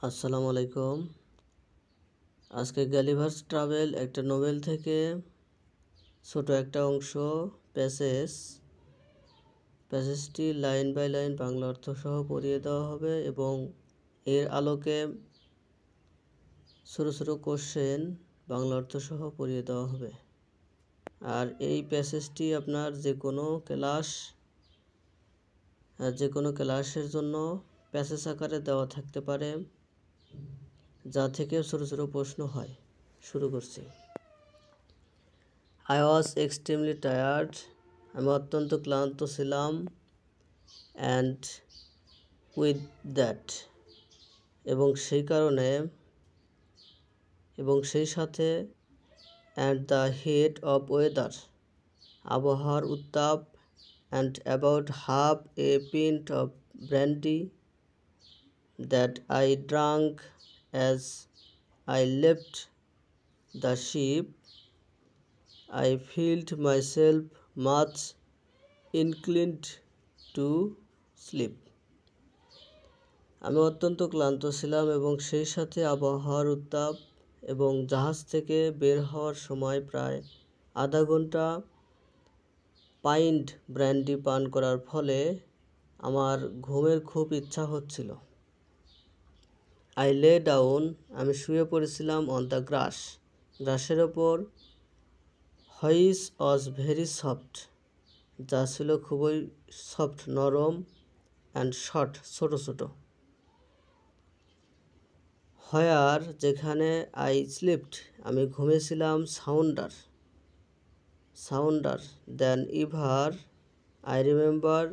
আসসালামু আলাইকুম। আজকে গ্যালিভার্স ট্রাভেল একটা নোবেল থেকে ছোট একটা অংশ প্যাসেজটি লাইন বাই লাইন বাংলা অর্থ সহ পড়িয়ে দেওয়া হবে এবং এর আলোকে ছোট ছোট কোশ্চেন বাংলা অর্থ সহ পড়িয়ে দেওয়া হবে। আর এই প্যাসেজটি আপনার যে কোনো ক্লাসের জন্য প্যাসেজ আকারে দেওয়া থাকতে পারে, যা থেকে ছোট ছোট প্রশ্ন হয়। শুরু করছি। I was extremely tired. আমি অত্যন্ত ক্লান্ত ছিলাম। And with that, এবং সেই সাথে at the heat of weather, আবহাওয়ার উত্তাপ, and about half a pint of brandy that I drank as I left the ship, I felt myself much inclined to sleep. আমি অত্যন্ত ক্লান্ত ছিলাম এবং সেই সাথে আবহাওয়ার উত্তাপ এবং জাহাজ থেকে বের হওয়ার সময় প্রায় আধা ঘন্টা পাইন্ট ব্র্যান্ডি পান করার ফলে আমার ঘুমের খুব ইচ্ছা হচ্ছিল। I lay down, আমি শুয়ে পড়েছিলাম on the গ্রাসের ওপর, which was very soft, যা ছিল খুবই সফট, নরম, and short, ছোট ছোট। Where, যেখানে I slept, আমি ঘুমিয়েছিলাম sounder than ever, I remember,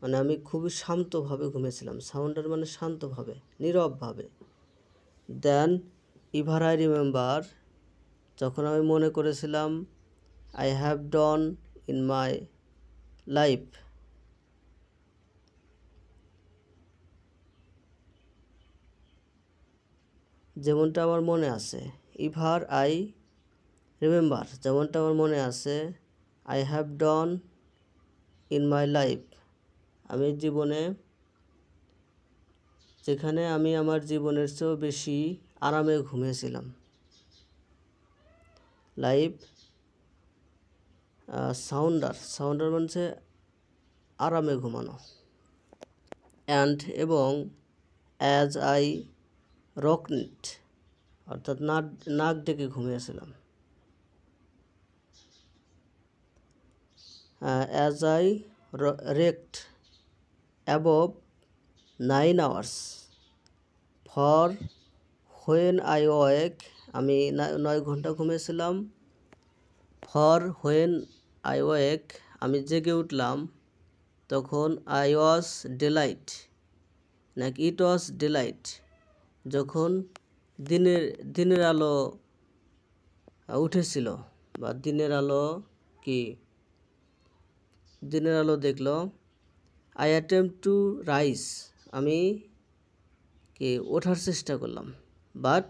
মানে আমি খুবই শান্তভাবে ঘুমিয়েছিলাম। সাউন্ডার মানে শান্তভাবে, নীরবভাবে। Than ever I remember, যখন আমি মনে করেছিলাম I have done in my life, যেমনটা আমার মনে আছে। Ever I remember, যেমনটা আমার মনে আছে। I have done in my life, আমি জীবনে, যেখানে আমি আমার জীবনের চেয়েও বেশি আরামে ঘুমিয়েছিলাম। লাইফ, সাউন্ডার মানে আরামে ঘুমানো। অ্যান্ড, এবং অ্যাজ আই রকড, অর্থাৎ নাক ডেকে ঘুমিয়েছিলাম। As I reckoned above 9 hours, for when I wake, আমি 9 ঘন্টা ঘুমিয়েছিলাম। ফর হোয়েন আই ওয়েক, আমি জেগে উঠলাম তখন আই ওয়াজ ডিলাইট, নাকি ইট ওয়াজ ডিলাইট, যখন দিনের আলো উঠেছিল বা দিনের আলো দেখলো। আই অ্যাটেম্প্ট টু রাইজ, আমি ওঠার চেষ্টা করলাম। But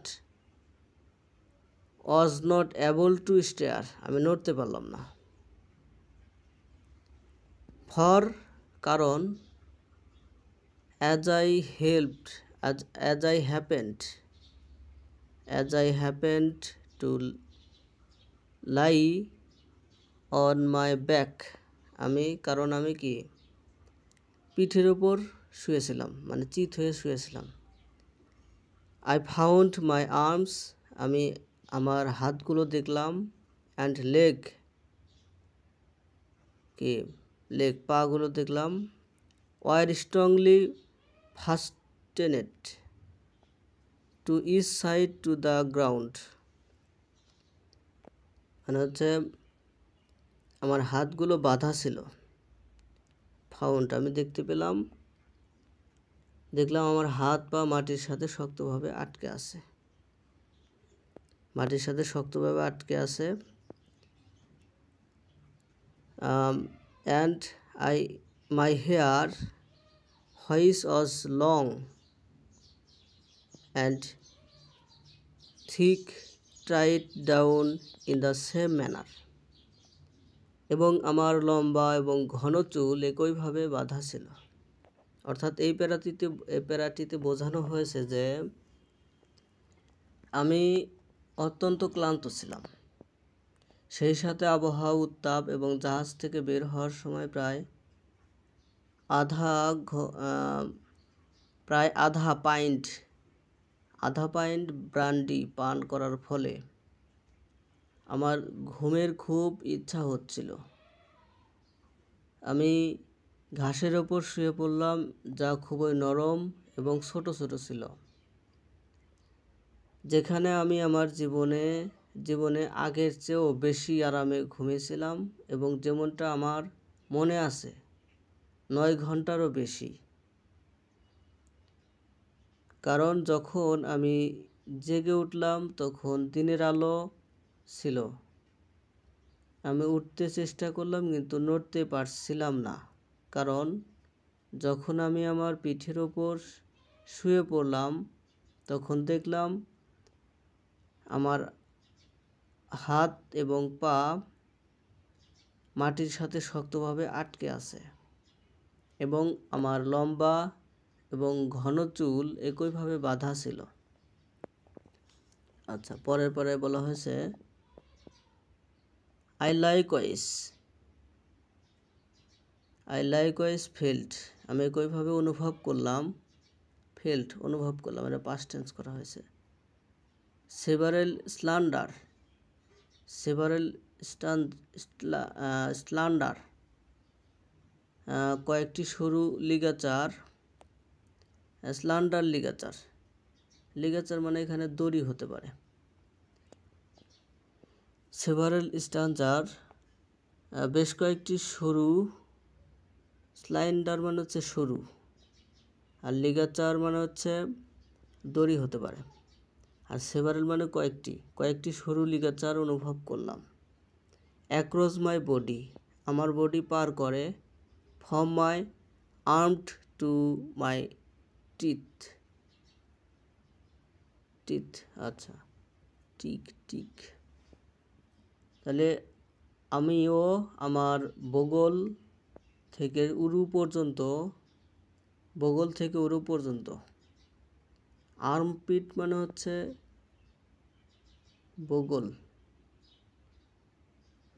was not able to stair, আমি নড়তে পারলাম না। ফর, কারণ, as I happened to lie on my back, কারণ আমি পিঠের ওপর শুয়েছিলাম, মানে চিত হয়ে শুয়েছিলাম। আই ফাউন্ড মাই আর্মস, আমি আমার হাতগুলো দেখলাম। অ্যান্ড লেগ, পাগুলো দেখলাম। Were strongly fastened to each side to the ground, মানে আমার হাতগুলো বাঁধা ছিল। ফাউন্ড, আমি দেখলাম আমার হাত পা মাটির সাথে শক্তভাবে আটকে আছে। And my hair, which was long and thick, tied down in the same manner, এবং আমার লম্বা এবং ঘন চুল একইভাবে বাঁধা ছিল। অর্থাৎ এই প্যারাটিতে বোঝানো হয়েছে যে আমি অত্যন্ত ক্লান্ত ছিলাম। সেই সাথে আবহাওয়া উত্তাপ এবং জাহাজ থেকে বের হওয়ার সময় প্রায় আধা পাইন্ট ব্রান্ডি পান করার ফলে আমার ঘুমের খুব ইচ্ছা হচ্ছিল। আমি ঘাসের ওপর শুয়ে পড়লাম, যা খুবই নরম এবং ছোট ছোট ছিল, যেখানে আমি আমার জীবনে আগের চেয়েও বেশি আরামে ঘুমিয়েছিলাম, এবং যেমনটা আমার মনে আছে 9 ঘন্টারও বেশি। কারণ যখন আমি জেগে উঠলাম তখন দিনের আলো ছিল। আমি উঠতে চেষ্টা করলাম কিন্তু নড়তে পারছিলাম না, কারণ যখন আমি আমার পিঠের ওপর শুয়ে পড়লাম তখন দেখলাম আমার হাত এবং পা মাটির সাথে শক্তভাবে আটকে আছে, এবং আমার লম্বা এবং ঘন চুল একইভাবে বাঁধা ছিল। আচ্ছা, পরে বলা হয়েছে I likewise felt, আমি একইভাবে অনুভব করলাম, এটা পাস্ট টেন্স করা হয়েছে। several slander, কয়েকটি সরু লিগাচার। স্ল্যান্ডার লিগাচার মানে এখানে দড়ি হতে পারে। সেভারেল স্ট্যান্ডার, বেশ কয়েকটি সরু। স্লাইন্ডার মানে হচ্ছে সরু, আর লিগাচার মানে হচ্ছে দড়ি হতে পারে। আর সেভারেল মানে কয়েকটি সরু লিগাচার অনুভব করলাম। অ্যাক্রস মাই বডি, আমার বডি পার করে। From my armed to my teeth, আচ্ছা, টিক। তাহলে আমিও আমার বগল থেকে উরু পর্যন্ত, আর্মপিট মানে হচ্ছে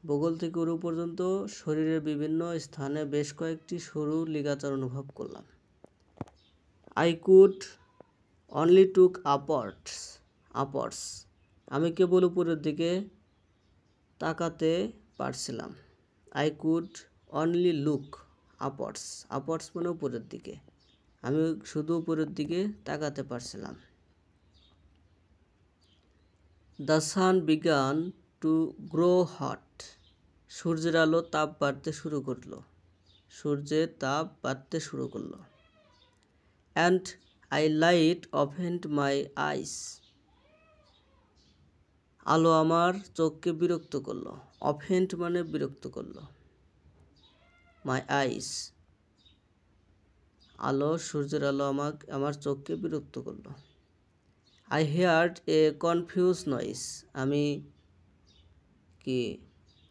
বগল থেকে উরু পর্যন্ত শরীরের বিভিন্ন স্থানে বেশ কয়েকটি সরু লিগাচার অনুভব করলাম। I could only took upwards, আমি কেবল উপরের দিকে তাকাতে পারছিলাম। I could only look upwards মানে উপরের দিকে, আমি শুধু উপরের দিকে তাকাতে পারছিলাম। The sun began to grow hot, সূর্যের তাপ বাড়তে শুরু করলো। অ্যান্ড আই লাইট ওপেন্ড মাই আইস, আলো আমার চোখকে বিরক্ত করলো। ওপেন্ড মানে বিরক্ত করলো। মাই আইস, সূর্যের আলো আমার চোখকে বিরক্ত করলো। I heard A confuse noise, আমি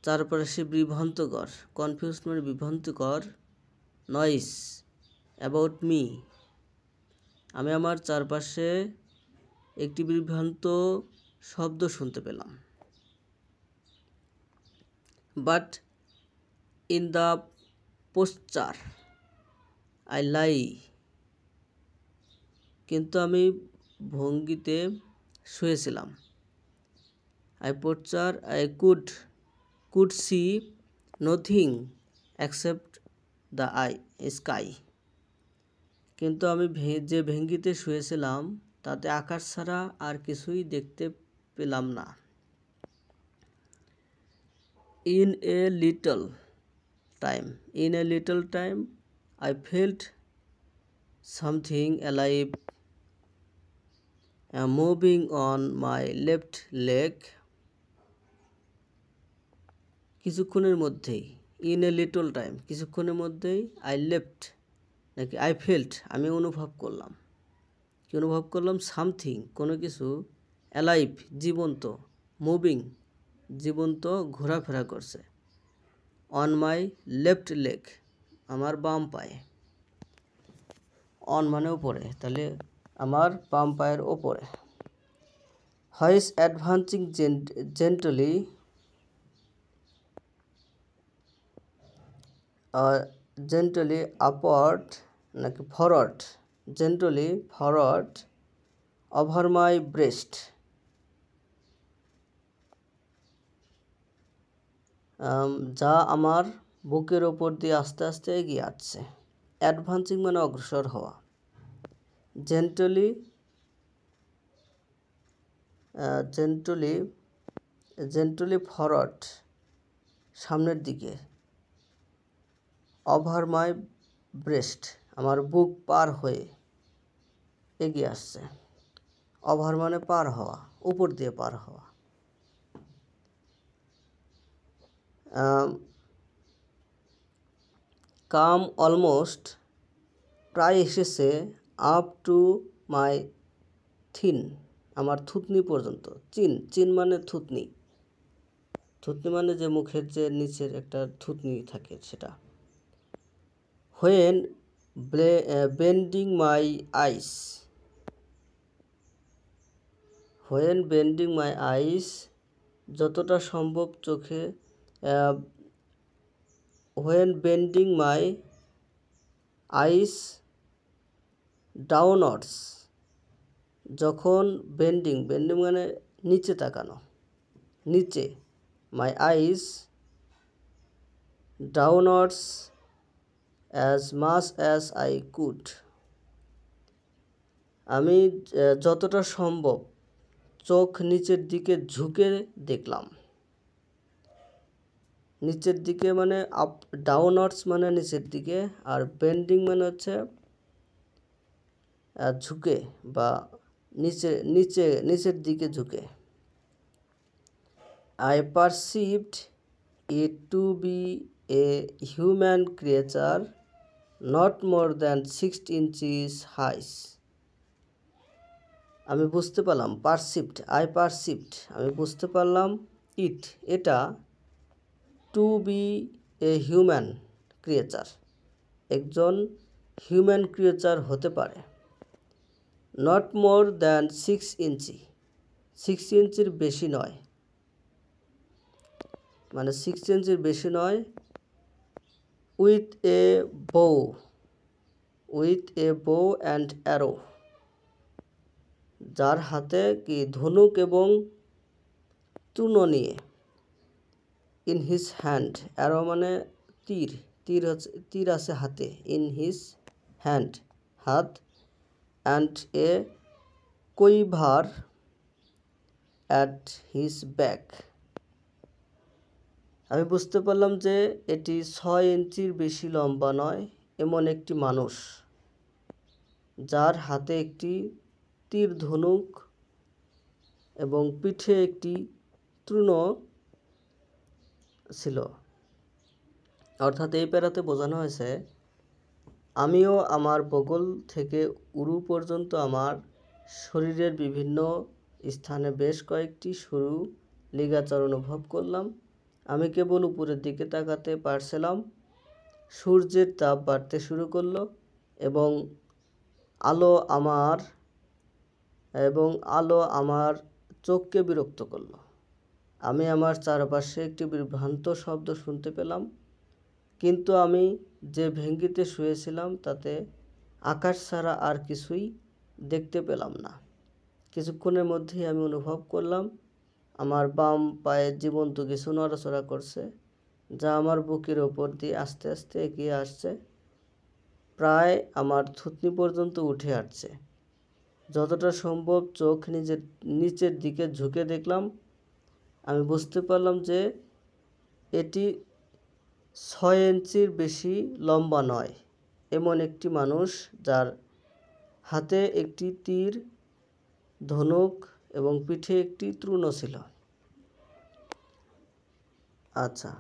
চারপাশে বিভ্রান্তকর নয়েস অ্যাবাউট মি, আমি আমার চারপাশে একটি বিভ্রান্ত শব্দ শুনতে পেলাম। But in the posture I lay, কিন্তু আমি ভঙ্গিতে শুয়েছিলাম। I could see nothing except the sky, কিন্তু আমি যে ভঙ্গিতে শুয়েছিলাম তাতে আকাশ ছাড়া আর কিছুই দেখতে পেলাম না। In a little time I felt something alive moving on my left leg, কিছুক্ষণের মধ্যেই, ইন এ লিটল টাইম কিছুক্ষণের মধ্যেই, আই ফেল্ট আমি অনুভব করলাম সামথিং কোনো কিছু, অ্যালাইভ জীবন্ত, মুভিং জীবন্ত ঘোরাফেরা করছে, অন মাই লেফট লেগ আমার বাম পায়ে। অন মানে উপরে, তাহলে আমার বাম পায়ের ওপরে। Which advancing gently gently upward নাকি forward, gently forward over my breast, যা আমার বুকের ওপর দিয়ে আস্তে আস্তে এগিয়ে আসছে। অ্যাডভান্সিং মানে অগ্রসর হওয়া, জেন্টলি জেন্টলি ফরওয়ার্ড সামনের দিকে, ওভার মাই ব্রেস্ট আমার বুক পার হয়ে এগিয়ে আসছে। ওভার মানে পার হওয়া, উপর দিয়ে পার হওয়া। কাম অলমোস্ট প্রায় এসেছে, আপ টু মাই থিন আমার থুতনি পর্যন্ত। চিন মানে থুতনি, থুতনি মানে যে মুখের যে নিচের একটা থুতনি থাকে সেটা। When bending my eyes, when bending my eyes যতটা সম্ভব চোখে, when bending my eyes downwards যখন বেন্ডিং মানে নিচে তাকানো, নিচে, my eyes downwards as much as I could আমি যতটা সম্ভব চোখ নিচের দিকে ঝুঁকে দেখলাম। নিচের দিকে মানে আপ, ডাউনওয়ার্ডস মানে নিচের দিকে, আর বেন্ডিং মানে হচ্ছে ঝুঁকে বা নিচের দিকে ঝুঁকে। I perceived it to be a human creature not more than 6 inches high. আমি বুঝতে পারলাম, পারসিভড আমি বুঝতে পারলাম, এটা to be a human creature একজন হিউম্যান ক্রিয়েচার হতে পারে, নট মোর দ্যান 6 ইঞ্চির বেশি নয়, মানে 6 ইঞ্চির বেশি নয়, উইথ এ বো অ্যান্ড অ্যারো যার হাতে কি ধনুক এবং তূণ নিয়ে, ইন হিজ হ্যান্ড, অ্যারো মানে তীর আছে হাতে, ইন হিজ হ্যান্ড হাত, and a quiver at his back আমি বুঝতে পারলাম যে এটি 6 ইঞ্চির বেশি লম্বা নয় এমন একটি মানুষ যার হাতে একটি তীর ধনুক এবং পিঠে একটি তৃণ ছিল। অর্থাৎ এই প্যারাতে বোঝানো হয়েছে আমিও আমার বগল থেকে উরু পর্যন্ত আমার শরীরের বিভিন্ন স্থানে বেশ কয়েকটি সরু লিগাচার অনুভব করলাম। আমি কেবল উপরের দিকে তাকাতে পারছিলাম। সূর্যের তাপ বাড়তে শুরু করলো এবং আলো আমার চোখকে বিরক্ত করলো। আমি আমার চারপাশে একটি বিভ্রান্ত শব্দ শুনতে পেলাম, কিন্তু আমি যে ভেঙ্গিতে শুয়েছিলাম তাতে আকাশ ছাড়া আর কিছুই দেখতে পেলাম না। কিছুক্ষণের মধ্যেই আমি অনুভব করলাম আমার বাম পায়ে জীবন্ত কিছু নড়াচড়া করছে, যা আমার বুকের ওপর দিয়ে আস্তে আস্তে এগিয়ে আসছে, প্রায় আমার থুতনি পর্যন্ত উঠে আসছে। যতটা সম্ভব চোখ নিচের দিকে ঝুঁকে দেখলাম। আমি বুঝতে পারলাম যে এটি 6 ইঞ্চির বেশি লম্বা নয় এমন একটি মানুষ যার হাতে একটি তীর ধনুক এবং পিঠে একটি তৃণ ছিল। আচ্ছা,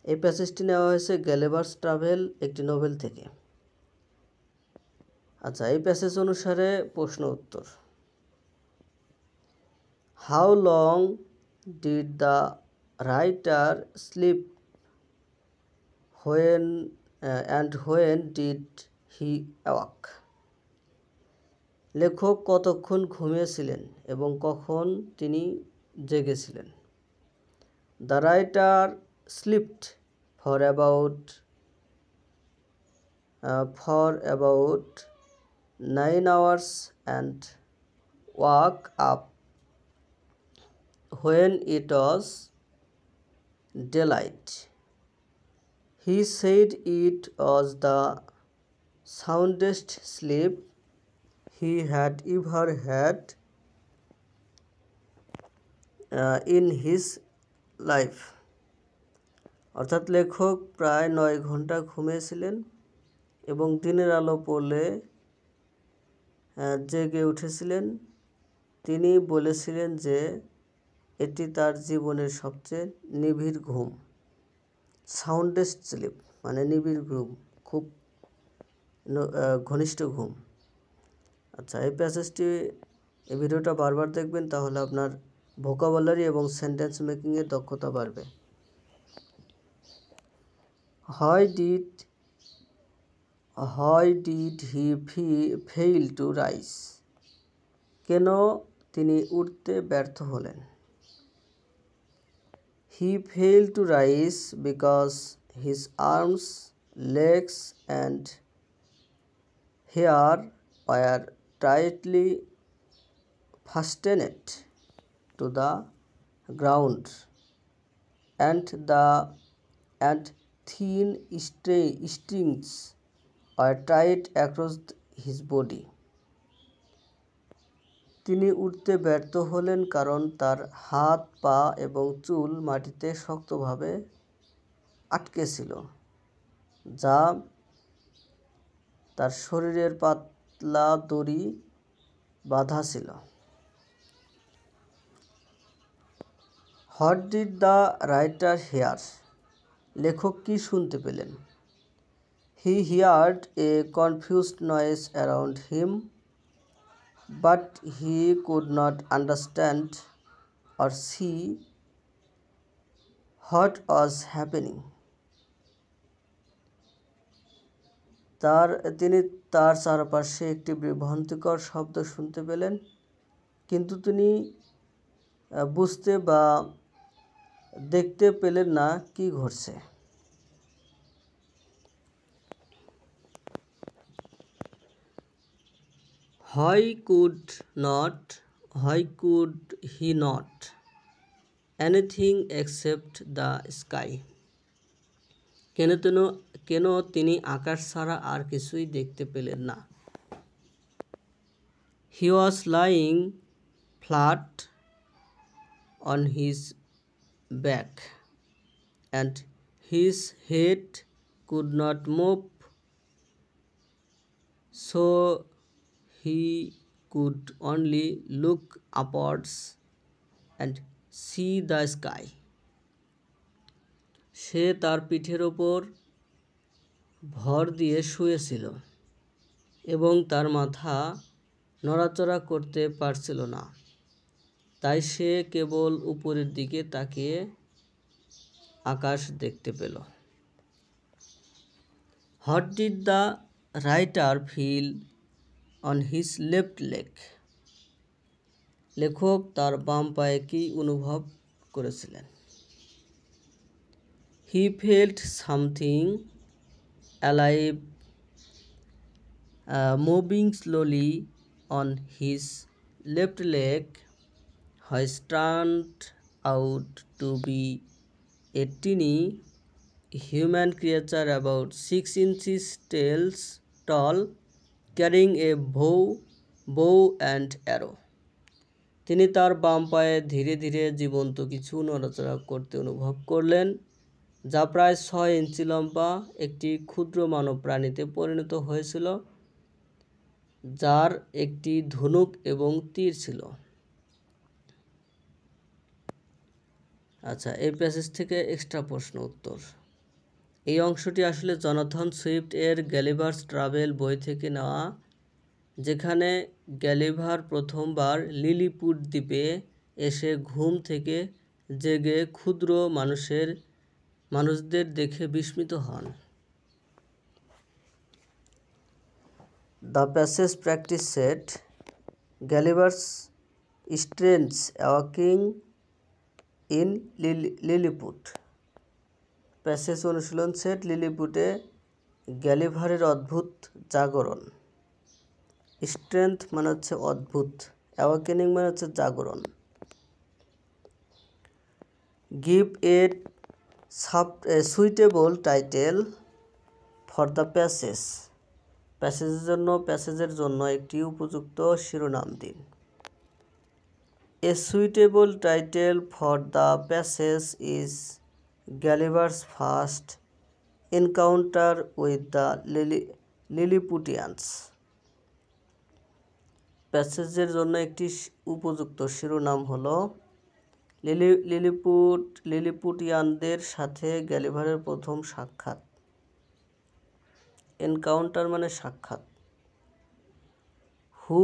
এই প্যাসেজটি নেওয়া হয়েছে গ্যালিভার্স ট্রাভেল একটি নোভেল থেকে। আচ্ছা, এই প্যাসেজ অনুসারে প্রশ্ন উত্তর। How long did the writer sleep when did he awake? লেখক কতক্ষণ ঘুমিয়েছিলেন এবং কখন তিনি জেগেছিলেন? The writer slept for about 9 hours and woke up when it was daylight. He said it was the soundest sleep he had ever had in his life. অর্থাৎ লেখক প্রায় 9 ঘন্টা ঘুমিয়েছিলেন এবং দিনের আলো পড়লে জেগে উঠেছিলেন। তিনি বলেছিলেন যে এটি তার জীবনের সবচেয়ে নিবিড় ঘুম। সাউন্ডেস্ট স্লিপ মানে নিবিড় ঘুম, খুব ঘনিষ্ঠ ঘুম। আচ্ছা, এই প্যাসেজটি এই ভিডিওটা বারবার দেখবেন, তাহলে আপনার ভোকাবুলারি এবং সেন্টেন্স মেকিংয়ের দক্ষতা বাড়বে। Why did he fail to rise? কেন তিনি উঠতে ব্যর্থ হলেন? He failed to rise because his arms, legs and hair were tightly fastened to the ground and thin strings were tied across his body. তিনি উঠতে ব্যর্থ হলেন কারণ তার হাত, পা এবং চুল মাটিতে শক্তভাবে আটকে ছিল, যা তার শরীরের পাতলা দড়ি বাঁধা ছিল। What did the writer hear? লেখক কি শুনতে পেলেন? He heard a confused noise around him, but he could not understand or see what was happening. তিনি তার চারপাশে একটি বিভ্রান্তিকর শব্দ শুনতে পেলেন, কিন্তু তিনি বুঝতে বা দেখতে পেলেন না কি ঘটছে। Why could he not anything except the sky? কেন তিনি আকাশ ছাড়া আর কিছুই দেখতে পেলেন না? He was lying flat on his back and his head could not move, so he could only look upwards and see the sky. সে তার পিঠের ওপর ভর দিয়ে শুয়েছিল এবং তার মাথা নড়াচড়া করতে পারছিল না, তাই সে কেবল উপরের দিকে তাকিয়ে আকাশ দেখতে পেল। What did the writer feel on his left leg? লেখক তার বাম পায়ে কি অনুভব করেছিলেন? He felt something alive moving slowly on his left leg, which turned out to be a tiny human creature about 6 inches tall, carrying a bow and arrow. তিনি তার বাম পায়ে ধীরে ধীরে জীবন্ত কিছু নড়াচড়া করতে অনুভব করলেন, যা প্রায় 6 ইঞ্চি লম্বা একটি ক্ষুদ্র মানব প্রাণীতে পরিণত হয়েছিল, যার একটি ধনুক এবং তীর ছিল। আচ্ছা, এই প্যাসেজ থেকে এক্সট্রা প্রশ্ন উত্তর। এই অংশটি আসলে জনাথন সুইফট এর গ্যালিভারস ট্রাভেল বই থেকে নেওয়া, যেখানে গ্যালিভার প্রথমবার লিলিপুট দ্বীপে এসে ঘুম থেকে জেগে ক্ষুদ্র মানুষদের দেখে বিস্মিত হন। The passage practice set Gulliver's strange awaking in Lilliput. Passage অনুশীলন সেট লিলিপুটে গ্যালিভারের অদ্ভুত জাগরণ। স্ট্রেংথ মানে হচ্ছে অদ্ভুত, অ্যাওয়াকেনিং মানে হচ্ছে জাগরণ। Give a suitable title for the passage. প্যাসেজের জন্য একটি উপযুক্ত শিরোনাম দিন। A suitable title for the passage is Gulliver's first encounter with the Lilliputians. প্যাসেজের জন্য একটি উপযুক্ত শিরোনাম হলো লিলিপুটিয়ানদের সাথে গ্যালিভারের প্রথম সাক্ষাৎ। এনকাউন্টার মানে সাক্ষাৎ। Who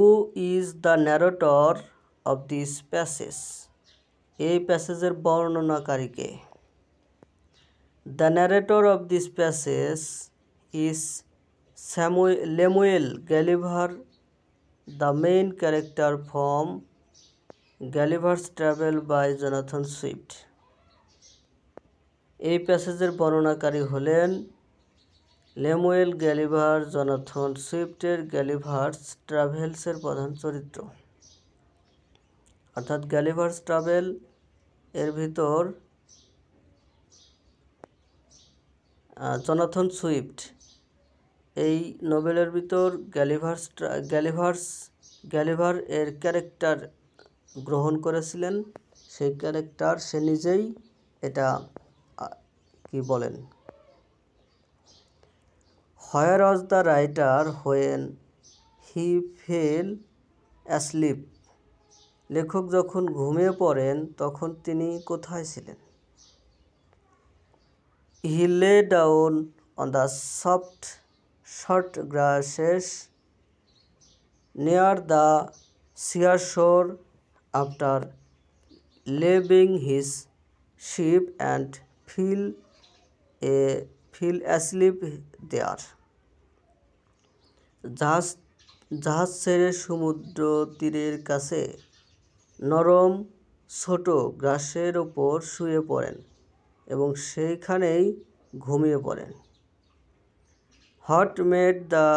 is the narrator of this passage? এই প্যাসেজের বর্ণনাকারী কে? The narrator of this passage is Lemuel Gulliver, the main character from Gulliver's Travel by Jonathan Swift. এই প্যাসেজের বর্ণনাকারী হলেন লেমুয়েল গ্যালিভার, জনাথন সুইফটের গ্যালিভার্স ট্রাভেলসের প্রধান চরিত্র। অর্থাৎ গ্যালিভার্স ট্রাভেল এর ভিতর জনাথন সুইফট এই নোবেলের ভিতর গ্যালিভার এর ক্যারেক্টার গ্রহণ করেছিলেন। সেই ক্যারেক্টার সে নিজেই এটা কি বলেন। Where was the writer when he fell asleep? লেখক যখন ঘুমিয়ে পড়েন তখন তিনি কোথায় ছিলেন? He lay down on the soft short grasses near the seashore after leaving his ship and fell asleep there. জাহাজ ছেড়ে সমুদ্র তীরের কাছে নরম ছোট গ্রাসের ওপর শুয়ে পড়েন এবং সেইখানেই ঘুমিয়ে পড়েন। What made the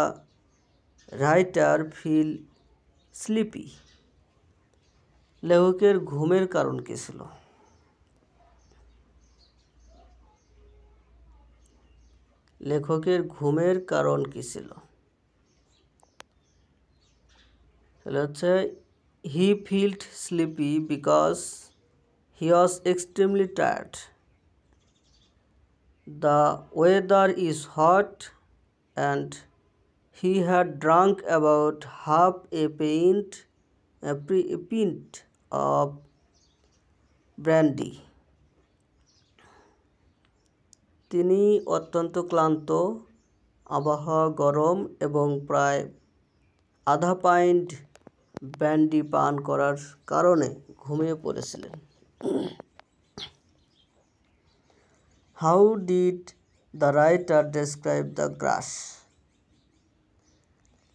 writer feel sleepy? লেখকের ঘুমের কারণ কি ছিল? লেখকের ঘুমের কারণ কি ছিল? তাহলে হচ্ছে he felt sleepy because he was extremely tired. The weather is hot and he had drunk about half a pint of brandy. তিনি অত্যন্ত ক্লান্ত, আবহাওয়া গরম এবং প্রায় আধা পাইন্ট ব্র্যান্ডি পান করার কারণে ঘুমিয়ে পড়েছিলেন। How did the writer describe the grass?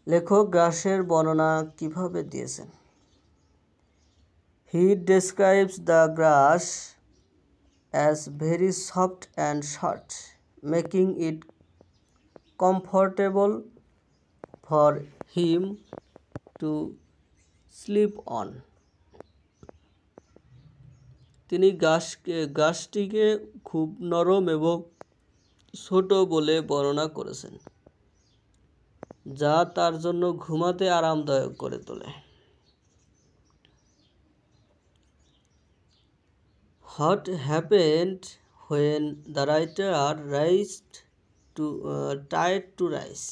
লেখক গ্রাসের বর্ণনা কিভাবে দিয়েছেন? He describes the grass as very soft and short, making it comfortable for him to sleep on. তিনি গাছটিকে খুব নরম এবং ছোট বলে বর্ণনা করেছেন, যা তার জন্য ঘুমাতে আরামদায়ক করে তোলে। What happened when the writer tried to rise?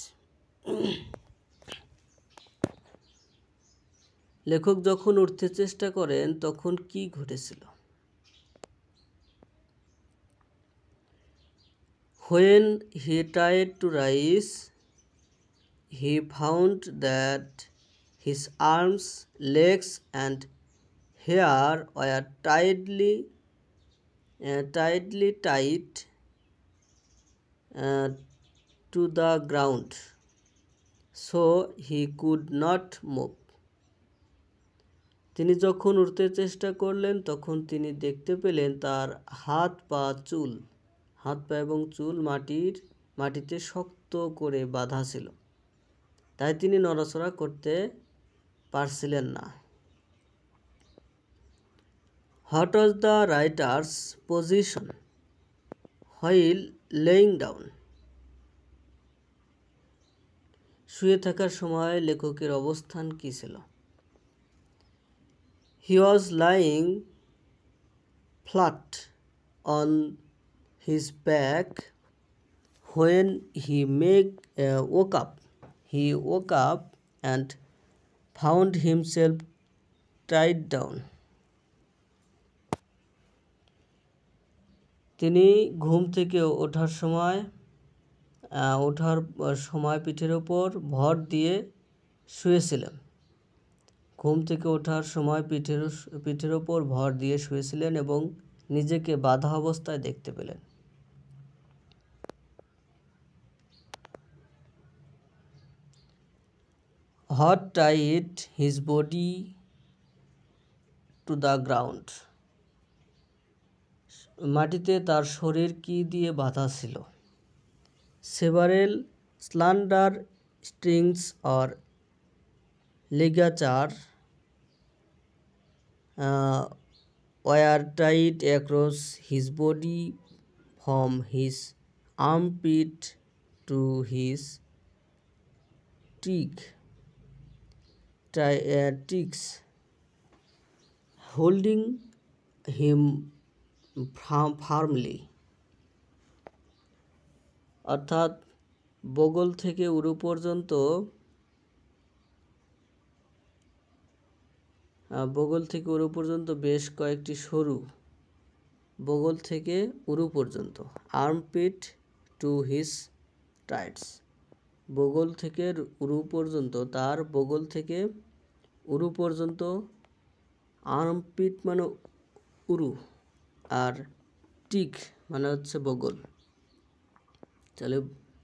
লেখক যখন উঠতে চেষ্টা করেন তখন কি ঘটেছিল? When he tried to rise, he found that his arms, legs, and hair were tightly tied to the ground, so he could not move. তিনি যখন উঠতে চেষ্টা করলেন তখন তিনি দেখতে পেলেন তার হাত পা এবং চুল মাটিতে শক্ত করে বাঁধা ছিল, তাই তিনি নড়াচড়া করতে পারছিলেন না। What was the writer's position while laying down? শুয়ে থাকার সময় লেখকের অবস্থান কী ছিল? He was lying flat on his back when he woke up. He woke up and found himself tied down. তিনি ঘুম থেকে ওঠার সময় পিঠের ওপর ভর দিয়ে শুয়েছিলেন। ঘুম থেকে ওঠার সময় পিঠের ওপর ভর দিয়ে শুয়েছিলেন এবং নিজেকে বাঁধা অবস্থায় দেখতে পেলেন। What tied his body to the ground? মাটিতে তার শরীর কি দিয়ে বাঁধা ছিল? Several slender strings or ligatures were tied across his body from his armpit to his cheeks, holding him firmly. অর্থাৎ বগল থেকে উরু পর্যন্ত বেশ কয়েকটি সরু বগল থেকে উরু পর্যন্ত, আর্মপিট টু হিজ টাইটস, বগল থেকে উরু পর্যন্ত, তার বগল থেকে উরু পর্যন্ত, আর্মপিট মানে উরু আর টিক মানে হচ্ছে বগল। তাহলে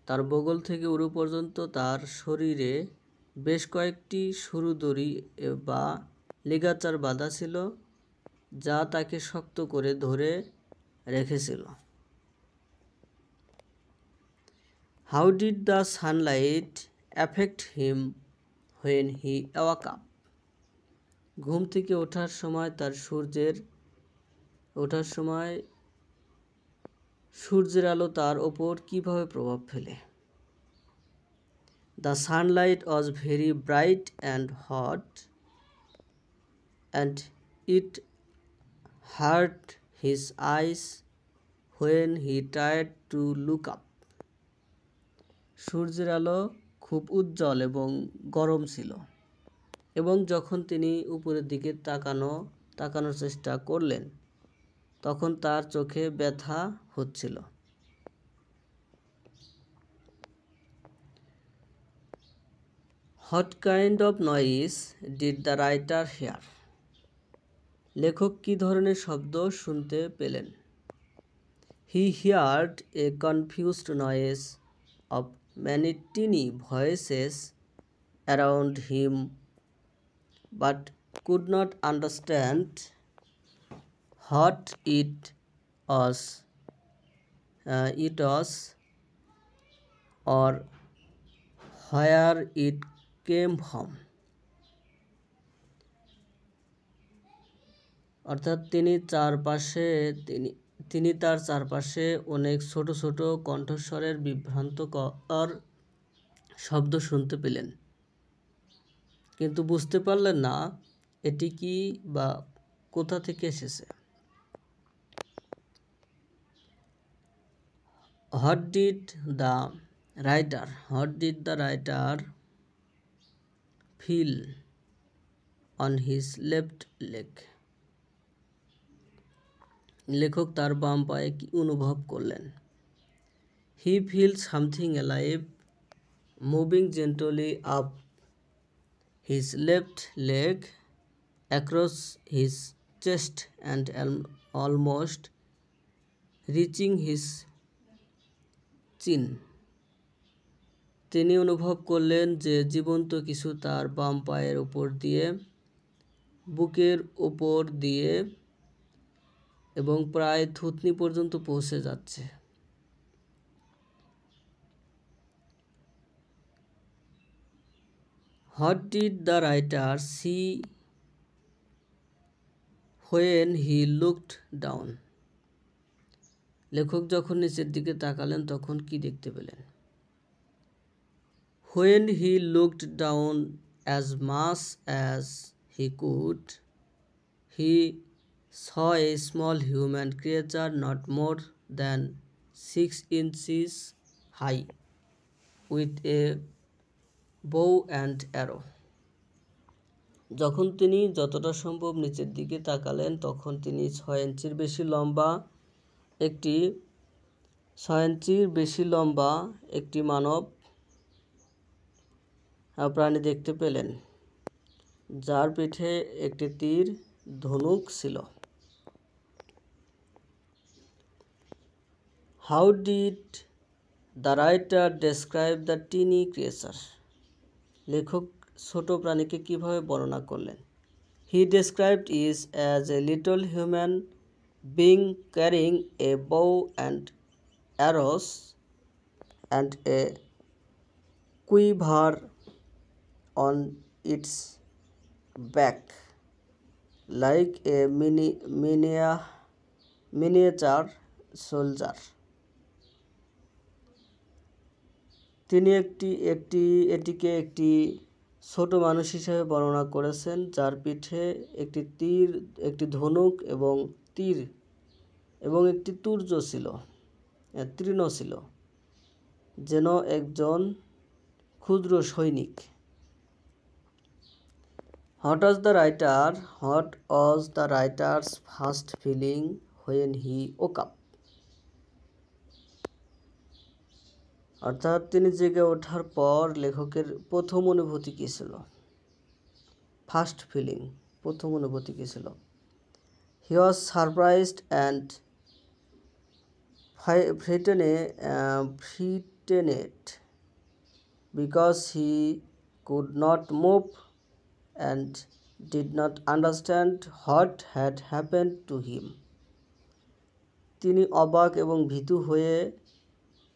তার বগল থেকে উরু পর্যন্ত তার শরীরে বেশ কয়েকটি সরু দড়ি বা লিগাচার বাঁধা ছিল, যা তাকে শক্ত করে ধরে রেখেছিল। How did the sunlight affect him when he awoke up? ঘুম থেকে ওঠার সময় সূর্যের আলো তার ওপর কিভাবে প্রভাব ফেলে? The sunlight was very bright and hot, and it hurt his eyes when he tried to look up. সূর্যের আলো খুব উজ্জ্বল এবং গরম ছিল, এবং যখন তিনি উপরের দিকে তাকানোর চেষ্টা করলেন তখন তার চোখে ব্যথা হচ্ছিল। What kind of noise did the writer hear? লেখক কী ধরনের শব্দ শুনতে পেলেন? He heard a confused noise of many tiny voices around him, but could not understand what it was or where it came from. অর্থাৎ তিনি তার চারপাশে অনেক ছোট ছোট কণ্ঠস্বরের বিভ্রান্তকর শব্দ শুনতে পেলেন, কিন্তু বুঝতে পারলেন না এটি কি বা কোথা থেকে এসেছে। What did the writer feel on his left leg? লেখক তার বাম পায়ে কি অনুভব করলেন? He feels something alive moving gently up his left leg across his chest and almost reaching his chin. তিনি অনুভব করলেন যে জীবন্ত কিছু তার বাম পায়ের উপর দিয়ে বুকের ওপর দিয়ে এবং প্রায় থুতনি পর্যন্ত পৌঁছে যাচ্ছে। What did the writer see when he looked down? লেখক যখন নিচের দিকে তাকালেন তখন কি দেখতে পেলেন? When he looked down as much as he could, he saw a small human creature not more than 6 inches high with a bow and arrow. যখন তিনি যতটা সম্ভব নিচের দিকে তাকালেন তখন তিনি 6 ইঞ্চির বেশি লম্বা একটি মানব প্রাণী দেখতে পেলেন, যার পিঠে একটি তীর ধনুক ছিল। How did the writer describe the teeny creature? লেখক ছোট প্রাণীকে কিভাবে বর্ণনা করলেন? He described it as a little human being carrying a bow and arrows and a quiver on its back, like a miniature soldier. তিনি এটিকে একটি ছোট মানুষ হিসেবে বর্ণনা করেছেন, যার পিঠে একটি তীর, একটি ধনুক এবং তীর এবং একটি তৃণ ছিল, যেন একজন ক্ষুদ্র সৈনিক। What was the writer's first feeling when he woke up? অর্থাৎ তিনি জেগে ওঠার পর লেখকের প্রথম অনুভূতি কী ছিল? ফার্স্ট ফিলিং, প্রথম অনুভূতি কী ছিল? He was surprised and frightened because he could not move and did not understand what had happened to him. তিনি অবাক এবং ভীতু হয়ে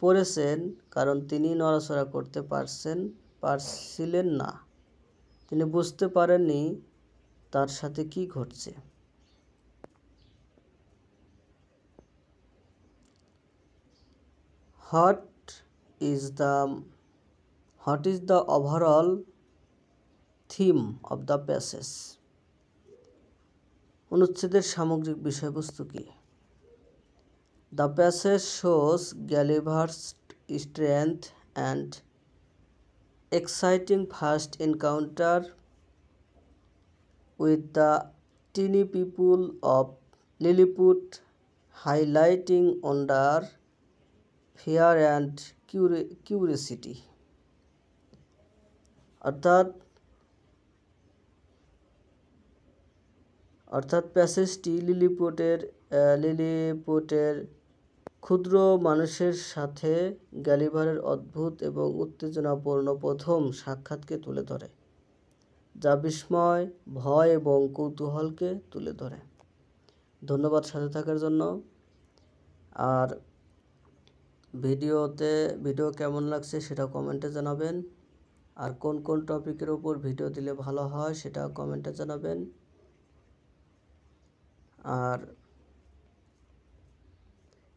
পড়েছেন কারণ তিনি নড়াচড়া করতে পারছিলেন না। তিনি বুঝতে পারেননি তার সাথে কি ঘটছে। What is the overall theme of the passage? অনুচ্ছেদের সামগ্রিক বিষয়বস্তু কি? The passage shows Gulliver's strength and exciting first encounter with the teeny people of Lilliput, highlighting wonder, fear and curiosity. অর্থাৎ প্যাসেজটি লিলিপুটের ক্ষুদ্র মানুষের সাথে গ্যালিভারের অদ্ভুত এবং উত্তেজনাপূর্ণ প্রথম সাক্ষাৎকে তুলে ধরে, যা বিস্ময়, ভয় এবং কৌতূহলকে তুলে ধরে। ধন্যবাদ সাথে থাকার জন্য। আর ভিডিও কেমন লাগছে সেটা কমেন্টে জানাবেন। আর কোন কোন টপিকের উপর ভিডিও দিলে ভালো হয় সেটা কমেন্টে জানাবেন। আর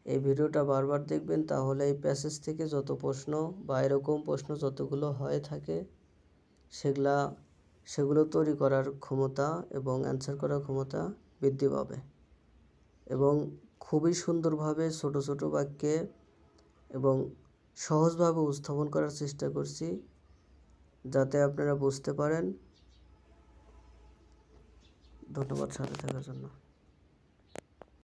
এই ভিডিওটা বারবার দেখবেন, তাহলে এই প্যাসেজ থেকে যত প্রশ্ন বা এরকম প্রশ্ন যতগুলো হয়ে থাকে সেগুলো তৈরি করার ক্ষমতা এবং অ্যান্সার করার ক্ষমতা বৃদ্ধি পাবে। এবং খুবই সুন্দরভাবে ছোট ছোট বাক্যে এবং সহজভাবে উপস্থাপন করার চেষ্টা করছি, যাতে আপনারা বুঝতে পারেন। ধন্যবাদ সাথে থাকার জন্য।